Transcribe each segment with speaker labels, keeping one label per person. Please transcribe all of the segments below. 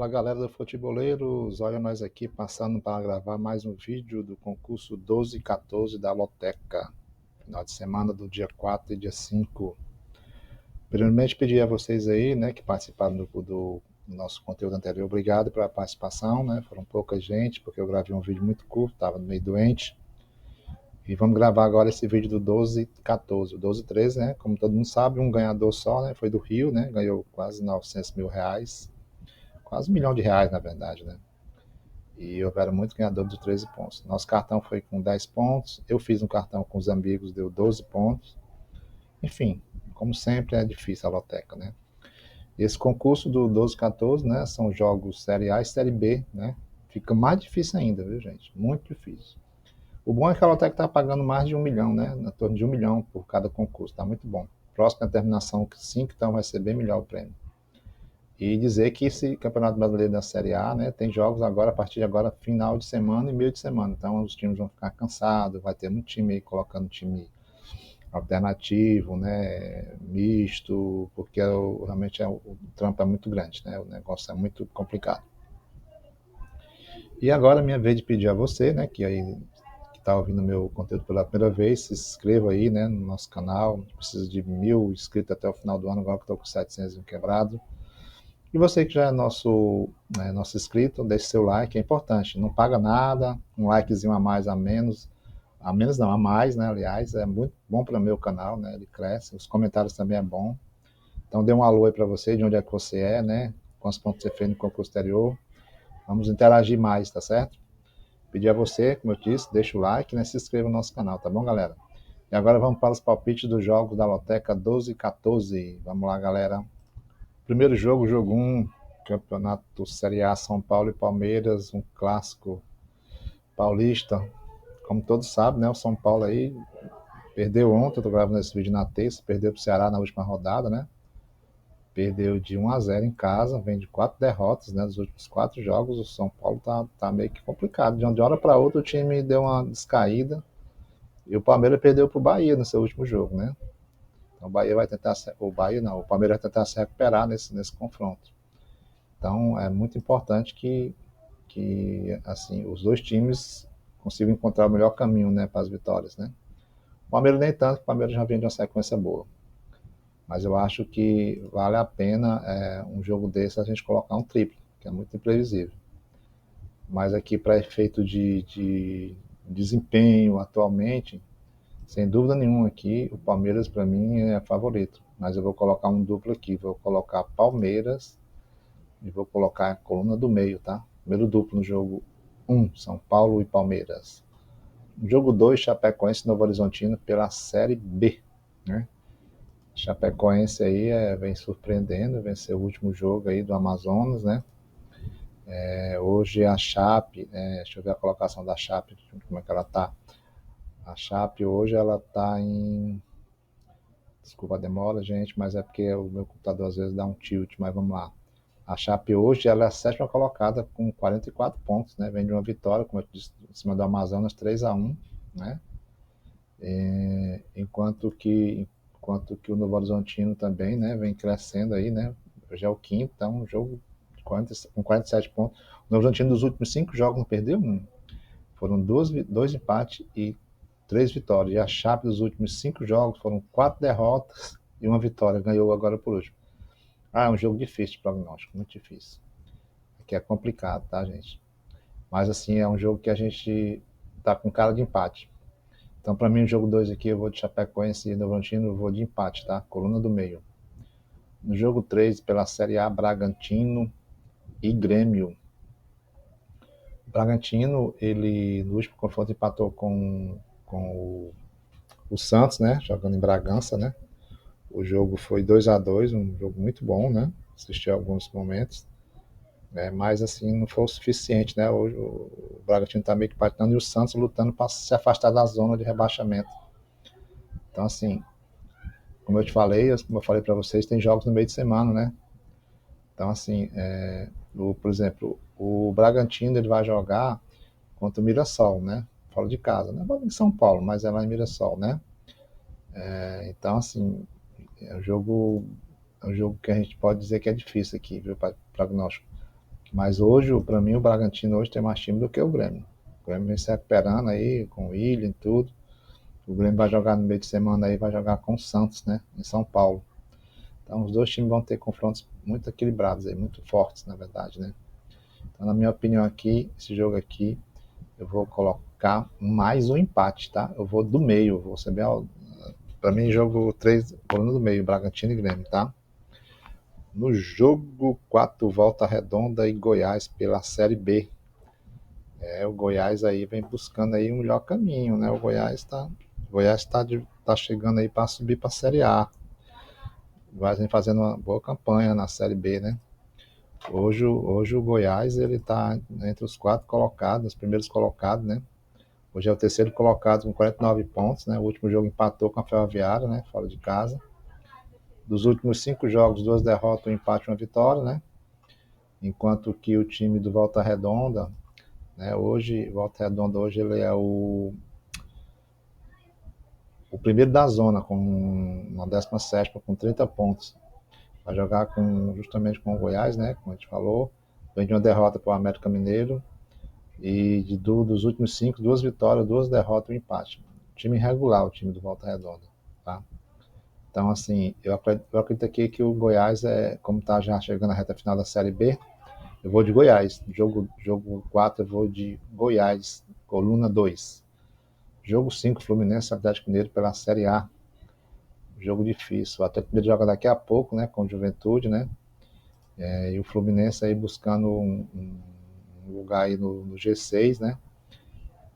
Speaker 1: Fala galera do Futeboleiros, olha nós aqui passando para gravar mais um vídeo do concurso 12 e 14 da Loteca, final de semana do dia 4 e dia 5. Primeiramente pedir a vocês aí, né, que participaram do nosso conteúdo anterior, obrigado pela participação, né, foram pouca gente, porque eu gravei um vídeo muito curto, estava meio doente. E vamos gravar agora esse vídeo do 12 e 14, o 12 e 13, né, como todo mundo sabe, um ganhador só, né, foi do Rio, né, ganhou quase 900 mil reais, quase R$ 1 milhão, na verdade, né? E houveram muitos ganhadores de 13 pontos. Nosso cartão foi com 10 pontos, eu fiz um cartão com os amigos, deu 12 pontos. Enfim, como sempre é difícil a loteca, né? Esse concurso do 12 14, né, são jogos Série A e Série B, né? Fica mais difícil ainda, viu, gente? Muito difícil. O bom é que a loteca está pagando mais de 1 milhão, né? Na torno de 1 milhão por cada concurso, tá muito bom. Próxima terminação 5, então vai ser bem melhor o prêmio. E dizer que esse Campeonato Brasileiro da Série A, né, tem jogos agora, a partir de agora, final de semana e meio de semana. Então os times vão ficar cansados, vai ter muito time aí colocando time alternativo, né, misto, porque realmente o trampo é muito grande, né, o negócio é muito complicado. E agora é minha vez de pedir a você, né, que aí que está ouvindo meu conteúdo pela primeira vez, se inscreva aí, né, no nosso canal. A gente precisa de 1.000 inscritos até o final do ano, agora que estou com 700 quebrado. E você que já é nosso inscrito, deixe seu like, é importante, não paga nada, um likezinho a mais, a menos não, a mais, né, aliás, é muito bom para o meu canal, né, ele cresce, os comentários também é bom. Então dê um alô aí para você, de onde é que você é, né, quantos pontos você fez no concurso exterior, vamos interagir mais, tá certo? Pedir a você, como eu disse, deixa o like, né, se inscreva no nosso canal, tá bom, galera? E agora vamos para os palpites dos jogos da Loteca 12 e 14, vamos lá, galera. Primeiro jogo, jogo 1, Campeonato Série A, São Paulo e Palmeiras, um clássico paulista. Como todos sabem, né, o São Paulo aí perdeu ontem, eu tô gravando esse vídeo na terça, perdeu pro Ceará na última rodada, né? Perdeu de 1-0 em casa, vem de 4 derrotas, né, dos últimos 4 jogos. O São Paulo tá meio que complicado. De uma hora para outra o time deu uma descaída e o Palmeiras perdeu pro Bahia no seu último jogo, né? Então o Bahia vai tentar, o Bahia não, o Palmeiras vai tentar se recuperar nesse confronto. Então é muito importante que assim, os dois times consigam encontrar o melhor caminho, né, para as vitórias, né? O Palmeiras nem tanto, o Palmeiras já vem de uma sequência boa. Mas eu acho que vale a pena um jogo desse a gente colocar um triplo, que é muito imprevisível. Mas aqui, para efeito de desempenho atualmente, sem dúvida nenhuma aqui, o Palmeiras para mim é favorito. Mas eu vou colocar um duplo aqui, vou colocar Palmeiras e vou colocar a coluna do meio, tá? Primeiro duplo no jogo 1, São Paulo e Palmeiras. No jogo 2, Chapecoense e Novo Horizontino pela Série B, né? Chapecoense aí vem surpreendendo, venceu o último jogo aí do Amazonas, né? Hoje a Chape, deixa eu ver a colocação da Chape, como é que ela tá. A Chape hoje ela tá em... Desculpa a demora, gente, mas é porque o meu computador às vezes dá um tilt, mas vamos lá. A Chape hoje ela é a sétima colocada com 44 pontos, né? Vem de uma vitória, como eu disse, em cima do Amazonas, 3-1, né? Enquanto que o Novo Horizontino também, né, vem crescendo aí, né? Hoje é o quinto, então um jogo com 47 pontos. O Novo Horizontino dos últimos 5 jogos não perdeu um. Foram dois empates e 3 vitórias. E a Chape dos últimos 5 jogos foram 4 derrotas e uma vitória. Ganhou agora por último. É um jogo difícil de prognóstico, muito difícil. Aqui é complicado, tá, gente? Mas assim, é um jogo que a gente tá com cara de empate. Então, para mim, o jogo 2 aqui, eu vou de Chapecoense e Novo Horizontino, eu vou de empate, tá? Coluna do meio. No jogo 3, pela Série A, Bragantino e Grêmio. O Bragantino, ele no último confronto empatou com o Santos, né? Jogando em Bragança, né? O jogo foi 2-2, um jogo muito bom, né? Assisti alguns momentos. Mas assim, não foi o suficiente, né? Hoje o Bragantino está meio que patinando e o Santos lutando para se afastar da zona de rebaixamento. Então, assim, como eu te falei, como eu falei para vocês, tem jogos no meio de semana, né? Então, assim, por exemplo, o Bragantino ele vai jogar contra o Mirassol, né? Fora de casa, né? Em São Paulo, mas é lá em Mirassol, né? Então, assim, é um jogo que a gente pode dizer que é difícil aqui, viu, para prognóstico. Mas hoje, para mim, o Bragantino hoje tem mais time do que o Grêmio. O Grêmio vem se recuperando aí, com o Willian e tudo. O Grêmio vai jogar no meio de semana aí, vai jogar com o Santos, né? Em São Paulo. Então os dois times vão ter confrontos muito equilibrados aí, muito fortes, na verdade, né? Então, na minha opinião aqui, esse jogo aqui, eu vou colocar mais um empate, tá? Eu vou do meio, vou ser bem. Para mim, jogo 3, coluna do meio, Bragantino e Grêmio, tá? No jogo 4, Volta Redonda e Goiás pela Série B. O Goiás aí vem buscando aí um melhor caminho, né? O Goiás tá chegando aí para subir para a Série A. O Goiás vem fazendo uma boa campanha na Série B, né? Hoje o Goiás ele está entre os 4 colocados, os primeiros colocados, né? Hoje é o terceiro colocado com 49 pontos, né? O último jogo empatou com a Ferroviária, né? Fora de casa. Dos últimos 5 jogos, 2 derrotas, um empate e uma vitória, né? Enquanto que o time do Volta Redonda, né? Volta Redonda hoje ele é o primeiro da zona, com uma 17ª com 30 pontos. Vai jogar justamente com o Goiás, né? Como a gente falou. Vem de uma derrota para o América Mineiro. E dos últimos 5, 2 vitórias, 2 derrotas e um empate. Time irregular, o time do Volta Redonda. Tá? Então, assim, eu acredito aqui que o Goiás, como está já chegando na reta final da Série B, eu vou de Goiás. Jogo 4, eu vou de Goiás, coluna 2. Jogo 5, Fluminense Atlético Mineiro pela Série A. Jogo difícil. O Atlético Mineiro joga daqui a pouco, né, com o Juventude, né? E o Fluminense aí buscando um lugar aí no G6, né?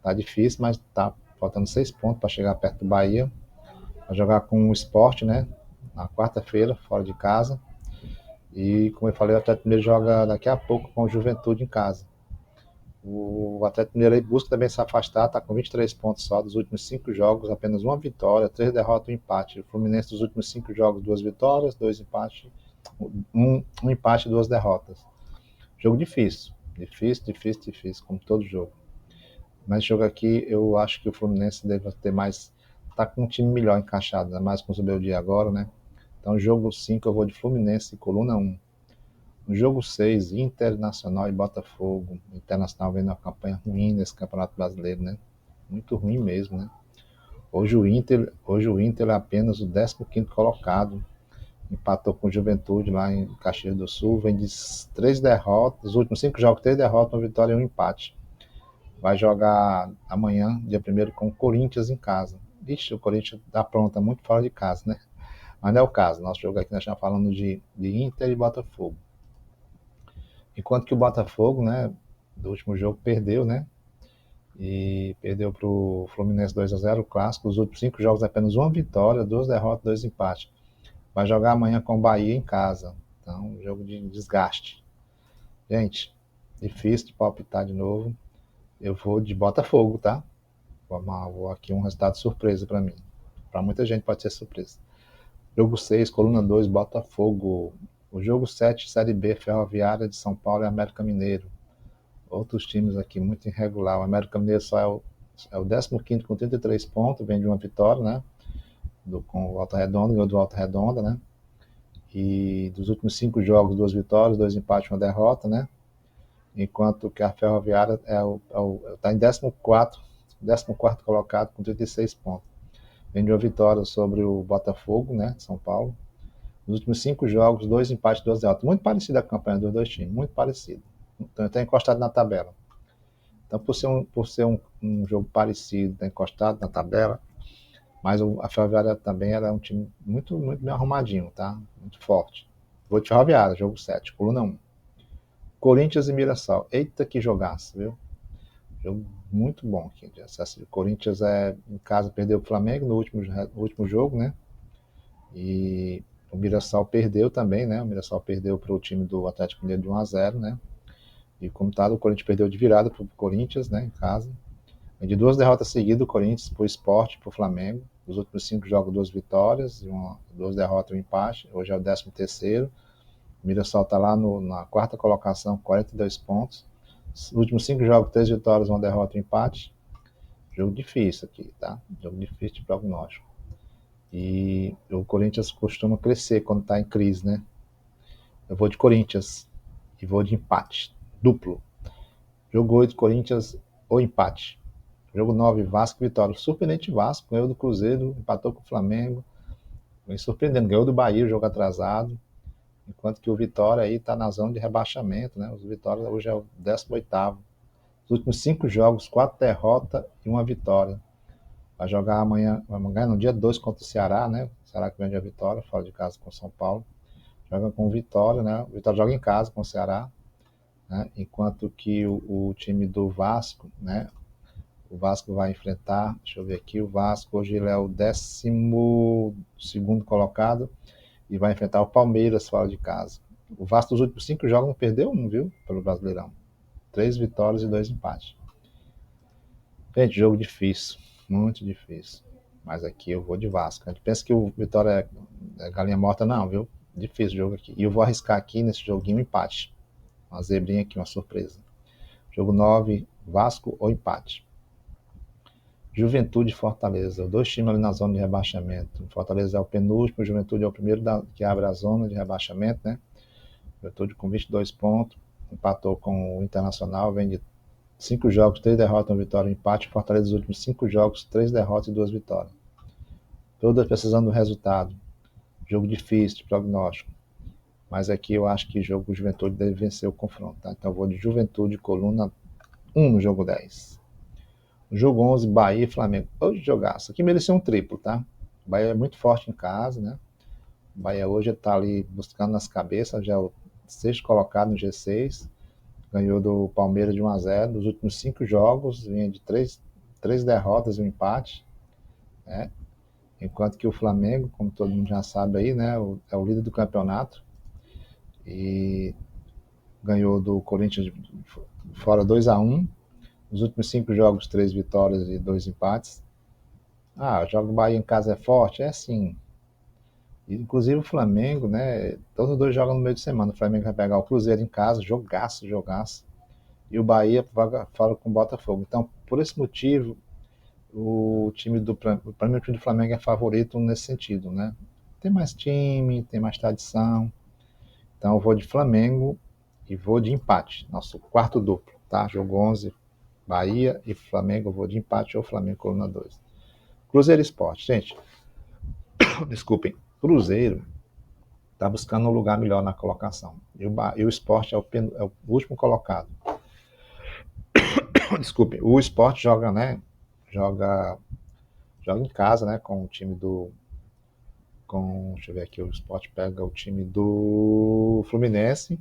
Speaker 1: Tá difícil, mas tá faltando 6 pontos para chegar perto do Bahia. Vai jogar com o Sport, né? Na quarta-feira, fora de casa. E, como eu falei, o Atlético Mineiro joga daqui a pouco com o Juventude em casa. O Atlético Mineiro aí busca também se afastar, está com 23 pontos só dos últimos 5 jogos, apenas uma vitória, 3 derrotas e um empate. O Fluminense dos últimos 5 jogos, 2 vitórias, 2 empates, um empate e 2 derrotas. Jogo difícil, difícil, como todo jogo. Mas esse jogo aqui, eu acho que o Fluminense deve ter mais, tá com um time melhor encaixado, né? Mais com o Zubeldia agora, né? Então, jogo 5 eu vou de Fluminense, coluna 1. No jogo 6, Internacional e Botafogo. O Internacional vem numa campanha ruim nesse Campeonato Brasileiro, né? Muito ruim mesmo, né? Hoje o Inter é apenas o 15º colocado. Empatou com o Juventude lá em Caxias do Sul. Vem de 3 derrotas. Os últimos 5 jogos, 3 derrotas, uma vitória e um empate. Vai jogar amanhã, dia 1º, com o Corinthians em casa. Ixi, o Corinthians dá pronta muito fora de casa, né? Mas não é o caso. Nosso jogo aqui nós estamos falando de Inter e Botafogo. Enquanto que o Botafogo, né, do último jogo, perdeu, né? E perdeu para o Fluminense 2-0, o clássico. Os últimos 5 jogos, apenas uma vitória, 2 derrotas, 2 empates. Vai jogar amanhã com o Bahia em casa. Então, jogo de desgaste. Gente, difícil de palpitar de novo. Eu vou de Botafogo, tá? Vou aqui um resultado surpresa para mim. Para muita gente pode ser surpresa. Jogo 6, coluna 2, Botafogo. O jogo 7, Série B, Ferroviária de São Paulo e América Mineiro. Outros times aqui muito irregular. O América Mineiro só é o 15º com 33 pontos, vem de uma vitória, né? Com o Volta Redonda, ganhou do Volta Redonda, né? E dos últimos 5 jogos, 2 vitórias, 2 empates e uma derrota, né? Enquanto que a Ferroviária está em 14º colocado com 36 pontos. Vem de uma vitória sobre o Botafogo, né, de São Paulo. Nos últimos 5 jogos, 2 empates e 2 derrotas. Muito parecida a campanha dos dois times, muito parecida. Então, está encostado na tabela. Então, por ser um jogo parecido, está encostado na tabela, mas a Ferroviária também era um time muito, muito bem arrumadinho, tá? Muito forte. Vou de Ferroviária, jogo 7, coluna 1. Corinthians e Mirassol. Eita que jogaço, viu? Jogo muito bom aqui. O Corinthians em casa perdeu o Flamengo no último jogo, né? E o Mirassol perdeu também, né? O Mirassol perdeu para o time do Atlético Mineiro de 1-0, né? E como tal, o Corinthians perdeu de virada para o Corinthians, né? Em casa. E de 2 derrotas seguidas, o Corinthians para o Sport, para o Flamengo. Os últimos 5 jogos, 2 vitórias, 2 derrotas e um empate. Hoje é o 13º. O Mirassol está lá na 4ª colocação, 42 pontos. Os últimos 5 jogos, 3 vitórias, 1 derrota e um empate. Jogo difícil aqui, tá? Jogo difícil de prognóstico. E o Corinthians costuma crescer quando está em crise, né? Eu vou de Corinthians e vou de empate. duplo. Jogo 8, Corinthians ou empate. Jogo 9, Vasco e Vitória. Surpreendente Vasco, ganhou do Cruzeiro, empatou com o Flamengo. Vem surpreendendo, ganhou do Bahia, jogo atrasado. Enquanto que o Vitória aí está na zona de rebaixamento, né? O Vitória hoje é o 18º. Os últimos 5 jogos, 4 derrotas e 1 vitória. Vai jogar amanhã, no dia 2 contra o Ceará, né? O Ceará que vende a vitória, fora de casa com o São Paulo. Joga com o Vitória, né? O Vitória joga em casa com o Ceará, né? Enquanto que o time do Vasco, né? O Vasco vai enfrentar, deixa eu ver aqui, o Vasco hoje ele é o 12º colocado e vai enfrentar o Palmeiras fora de casa. O Vasco dos últimos 5 jogos não perdeu um, viu? Pelo Brasileirão. 3 vitórias e 2 empates. Gente, jogo difícil, muito difícil. Mas aqui eu vou de Vasco. A gente pensa que o Vitória é galinha morta, não, viu? Difícil o jogo aqui. E eu vou arriscar aqui nesse joguinho um empate. Uma zebrinha aqui, uma surpresa. Jogo 9, Vasco ou empate. Juventude e Fortaleza. 2 times ali na zona de rebaixamento. Fortaleza é o penúltimo, o Juventude é o primeiro que abre a zona de rebaixamento, né? Juventude com 22 pontos. Empatou com o Internacional, vem de 5 jogos, 3 derrotas, 1 vitória, 1 empate. Fortaleza, dos últimos 5 jogos, 3 derrotas e 2 vitórias. Todas precisando do resultado. Jogo difícil, de prognóstico. Mas aqui eu acho que o jogo Juventude deve vencer o confronto. Tá? Então eu vou de Juventude, coluna 1 no jogo 10. No jogo 11, Bahia e Flamengo. Hoje jogaço. Aqui mereceu um triplo, tá? O Bahia é muito forte em casa, né? O Bahia hoje está ali buscando nas cabeças, já é o 6º colocado no G6. Ganhou do Palmeiras de 1-0. Nos últimos 5 jogos, vinha de 3 derrotas e 1 empate. Né? Enquanto que o Flamengo, como todo mundo já sabe aí, né, é o líder do campeonato. E ganhou do Corinthians fora 2-1. Nos últimos 5 jogos, 3 vitórias e 2 empates. Ah, joga o Bahia em casa é forte? É sim. Inclusive o Flamengo, né? Todos os dois jogam no meio de semana. O Flamengo vai pegar o Cruzeiro em casa, jogaço. E o Bahia fala com o Botafogo. Então, por esse motivo, para mim, o time do Flamengo é favorito nesse sentido, né? Tem mais time, tem mais tradição. Então, eu vou de Flamengo e vou de empate. Nosso quarto duplo, tá? Jogo 11, Bahia e Flamengo, eu vou de empate ou Flamengo coluna 2. Cruzeiro Esporte, gente. Desculpem. Cruzeiro está buscando um lugar melhor na colocação. E o Sport é o último colocado. Desculpem, o Sport joga, né? Joga em casa, né? Com o time do. Deixa eu ver aqui, o Sport pega o time do Fluminense.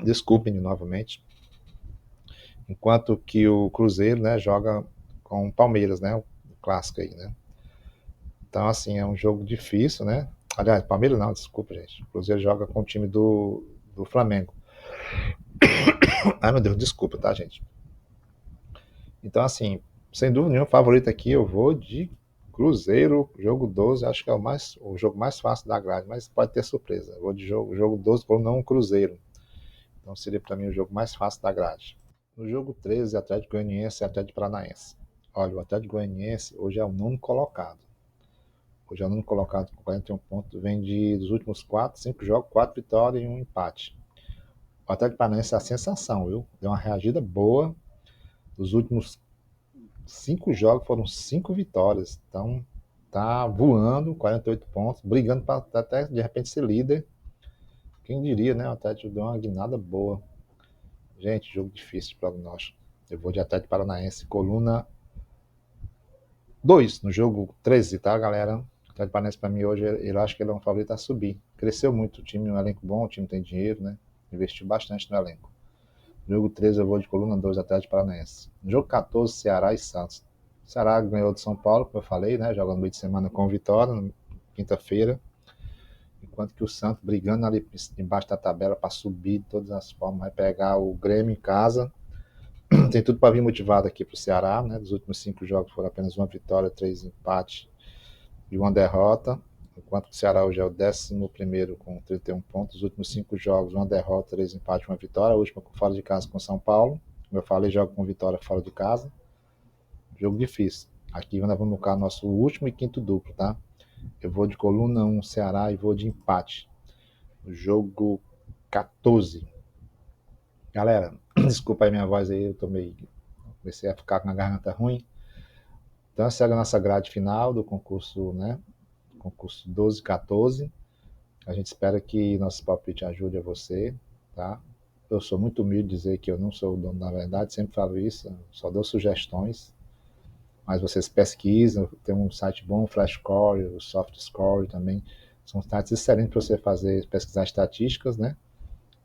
Speaker 1: Desculpem novamente. Enquanto que o Cruzeiro, né? Joga com o Palmeiras, né? O clássico aí, né? Então, assim, é um jogo difícil, né? Aliás, Palmeiras não, desculpa, gente. O Cruzeiro joga com o time do Flamengo. Ai, meu Deus, desculpa, tá, gente? Então, assim, sem dúvida nenhuma, favorito aqui, eu vou de Cruzeiro, jogo 12, acho que é o jogo mais fácil da grade, mas pode ter surpresa. Eu vou de jogo 12, por não um Cruzeiro. Então seria para mim o jogo mais fácil da grade. No jogo 13, Atlético Goianiense e Atlético Paranaense. Olha, o Atlético Goianiense hoje é o 9º colocado. Hoje é o 9º colocado com 41 pontos. Vem dos últimos 5 jogos, 4 vitórias e 1 empate. O Atlético Paranaense é a sensação, viu? Deu uma reagida boa. Os últimos 5 jogos foram 5 vitórias. Então, tá voando, 48 pontos, brigando para até de repente ser líder. Quem diria, né? O Atlético deu uma guinada boa. Gente, jogo difícil de prognóstico. Eu vou de Atlético Paranaense, coluna 2 no jogo 13, tá, galera? O Atlético Paranaense, para mim, hoje, eu acho que ele é um favorito a subir. Cresceu muito o time, um elenco bom, o time tem dinheiro, né? Investiu bastante no elenco. No jogo 13, eu vou de coluna 2, Atlético Paranaense. No jogo 14, Ceará e Santos. O Ceará ganhou do São Paulo, como eu falei, né? Joga no meio de semana com vitória, quinta-feira. Enquanto que o Santos brigando ali embaixo da tabela para subir de todas as formas. Vai pegar o Grêmio em casa. Tem tudo para vir motivado aqui para o Ceará, né? Dos últimos 5 jogos foram apenas 1 vitória, 3 empates e 1 derrota. Enquanto que o Ceará hoje é o 11º com 31 pontos. Os últimos 5 jogos, 1 derrota, 3 empates e 1 vitória. A última fora de casa com São Paulo. Como eu falei, joga com vitória fora de casa. Jogo difícil. Aqui nós vamos colocar nosso último e quinto duplo, tá? Eu vou de coluna 1, Ceará, e vou de empate. No jogo 14. Galera, desculpa aí minha voz aí, comecei a ficar com a garganta ruim. Então, essa é a nossa grade final do concurso, né? Concurso 12 e 14. A gente espera que nosso palpite ajude a você, tá? Eu sou muito humilde de dizer que eu não sou o dono da verdade, sempre falo isso, só dou sugestões, mas vocês pesquisam, tem um site bom, o Flashcore, o SoftScore também, são sites excelentes para você fazer, pesquisar estatísticas, né?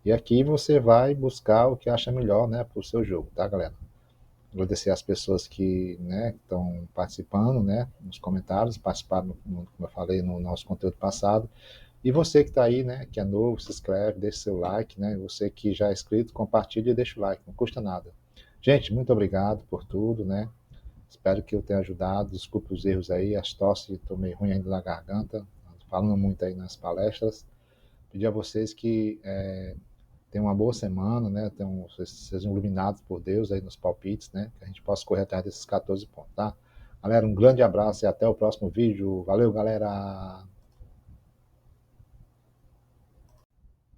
Speaker 1: E aqui você vai buscar o que acha melhor, né, para o seu jogo, tá, galera? Agradecer às pessoas que, né, estão participando, né, nos comentários, participaram, como eu falei, no nosso conteúdo passado. E você que está aí, né, que é novo, se inscreve, deixa seu like, né? Você que já é inscrito, compartilha e deixa o like, não custa nada. Gente, muito obrigado por tudo, né? Espero que eu tenha ajudado. Desculpe os erros aí, as tosses, estou meio ruim ainda na garganta, falando muito aí nas palestras. Pedir a vocês que tenham uma boa semana, né? Sejam iluminados por Deus aí nos palpites, né? Que a gente possa correr atrás desses 14 pontos, tá? Galera, um grande abraço e até o próximo vídeo. Valeu, galera!